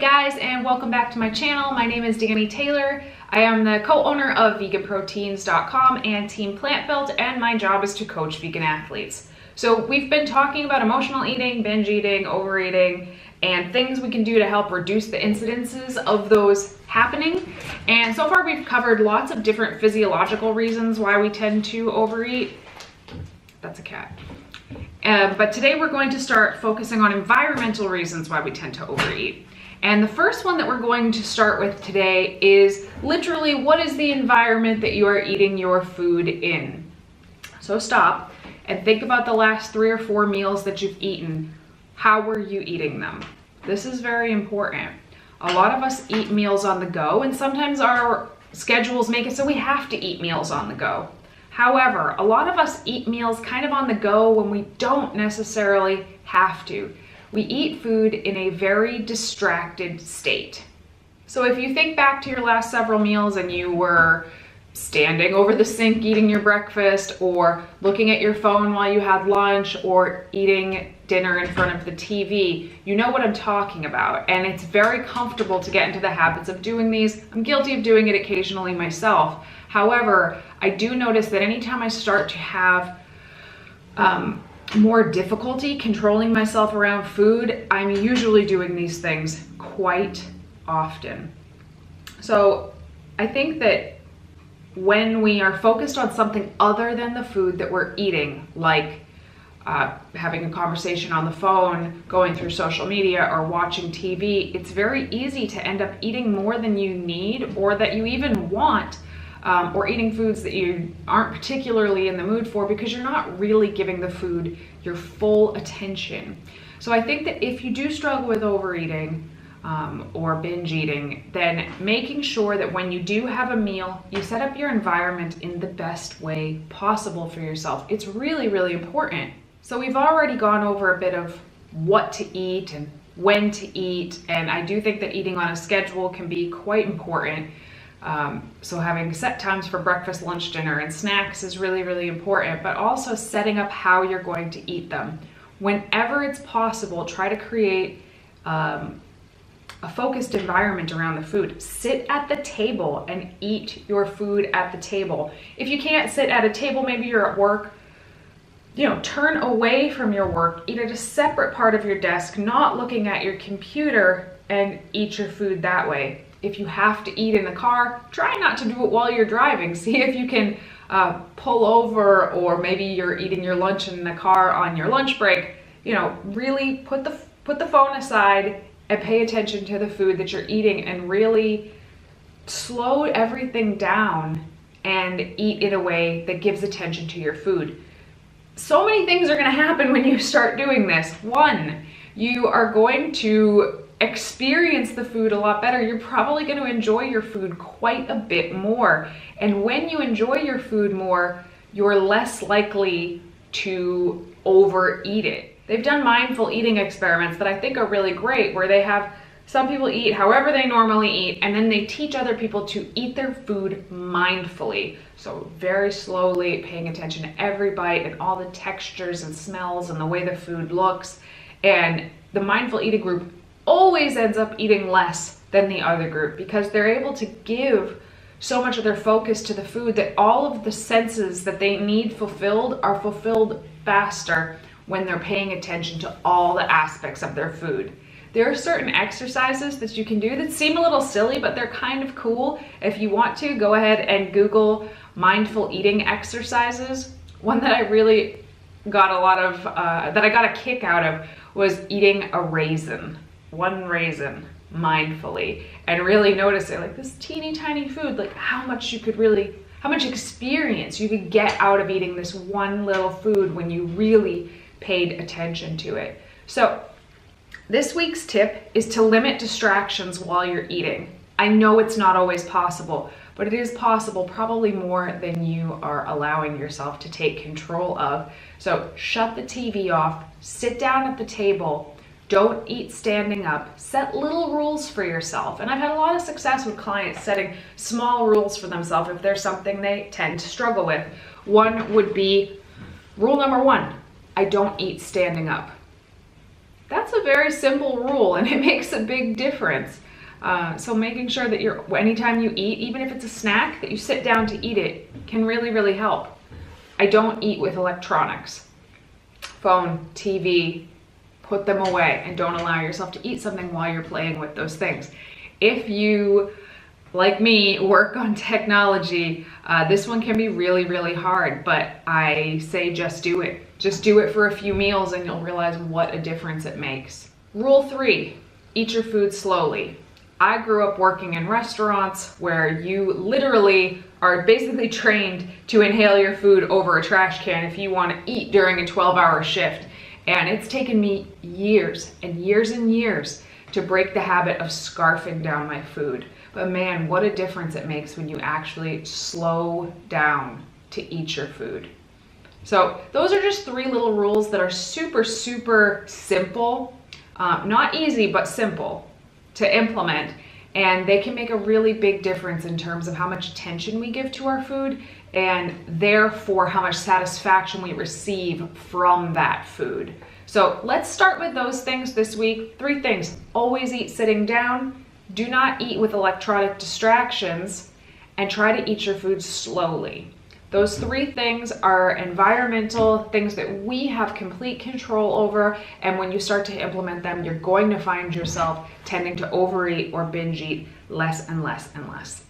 guys, and welcome back to my channel. My name is Danny Taylor. I am the co-owner of VeganProteins.com and Team Plant Built, and my job is to coach vegan athletes. So we've been talking about emotional eating, binge eating, overeating, and things we can do to help reduce the incidences of those happening. And so far we've covered lots of different physiological reasons why we tend to overeat. That's a cat. But today we're going to start focusing on environmental reasons why we tend to overeat. And the first one that we're going to start with today is literally, what is the environment that you are eating your food in? So stop and think about the last 3 or 4 meals that you've eaten. How were you eating them? This is very important. A lot of us eat meals on the go, and sometimes our schedules make it so we have to eat meals on the go. However, a lot of us eat meals kind of on the go when we don't necessarily have to. We eat food in a very distracted state. So if you think back to your last several meals and you were standing over the sink eating your breakfast, or looking at your phone while you had lunch, or eating dinner in front of the TV, you know what I'm talking about. And it's very comfortable to get into the habits of doing these. I'm guilty of doing it occasionally myself. However, I do notice that anytime I start to have more difficulty controlling myself around food, I'm usually doing these things quite often. So I think that when we are focused on something other than the food that we're eating, like having a conversation on the phone, going through social media, or watching TV, it's very easy to end up eating more than you need or that you even want, or eating foods that you aren't particularly in the mood for because you're not really giving the food your full attention. So I think that if you do struggle with overeating or binge eating, then making sure that when you do have a meal, you set up your environment in the best way possible for yourself. It's really, really important. So we've already gone over a bit of what to eat and when to eat, and I do think that eating on a schedule can be quite important. So having set times for breakfast, lunch, dinner, and snacks is really, really important, but also setting up how you're going to eat them. Whenever it's possible, try to create a focused environment around the food. Sit at the table and eat your food at the table. If you can't sit at a table, maybe you're at work, turn away from your work, eat at a separate part of your desk, not looking at your computer, and eat your food that way. If you have to eat in the car, try not to do it while you're driving. See if you can pull over, or maybe you're eating your lunch in the car on your lunch break. Really put the phone aside and pay attention to the food that you're eating, and really slow everything down and eat in a way that gives attention to your food. So many things are going to happen when you start doing this. 1, you are going to experience the food a lot better. You're probably going to enjoy your food quite a bit more. And when you enjoy your food more, you're less likely to overeat it. They've done mindful eating experiments that I think are really great, where they have some people eat however they normally eat, and then they teach other people to eat their food mindfully. So very slowly, paying attention to every bite and all the textures and smells and the way the food looks. And the mindful eating group always ends up eating less than the other group, because they're able to give so much of their focus to the food that all of the senses that they need fulfilled are fulfilled faster when they're paying attention to all the aspects of their food. There are certain exercises that you can do that seem a little silly, but they're kind of cool. If you want to, go ahead and Google mindful eating exercises. One that I really got that I got a kick out of was eating a raisin. 1 raisin mindfully, and really notice it, like this teeny tiny food, like how much experience you could get out of eating this one little food when you really paid attention to it. So this week's tip is to limit distractions while you're eating. I know it's not always possible, but it is possible, probably more than you are allowing yourself to take control of. So shut the TV off, sit down at the table. Don't eat standing up. Set little rules for yourself. And I've had a lot of success with clients setting small rules for themselves if there's something they tend to struggle with. One would be, rule number 1, I don't eat standing up. That's a very simple rule, and it makes a big difference. So making sure that anytime you eat, even if it's a snack, that you sit down to eat it can really, really help. I don't eat with electronics. Phone, TV, put them away, and don't allow yourself to eat something while you're playing with those things. If you, like me, work on technology, this one can be really, really hard, but I say just do it. Just do it for a few meals and you'll realize what a difference it makes. Rule 3, eat your food slowly. I grew up working in restaurants where you literally are basically trained to inhale your food over a trash can if you want to eat during a 12-hour shift. And it's taken me years and years and years to break the habit of scarfing down my food. But man, what a difference it makes when you actually slow down to eat your food. So those are just 3 little rules that are super, super simple, not easy, but simple to implement. And they can make a really big difference in terms of how much attention we give to our food and therefore how much satisfaction we receive from that food. So let's start with those things this week. 3 things. Always eat sitting down. Do not eat with electronic distractions, and try to eat your food slowly. Those 3 things are environmental things that we have complete control over, and when you start to implement them, you're going to find yourself tending to overeat or binge eat less and less and less.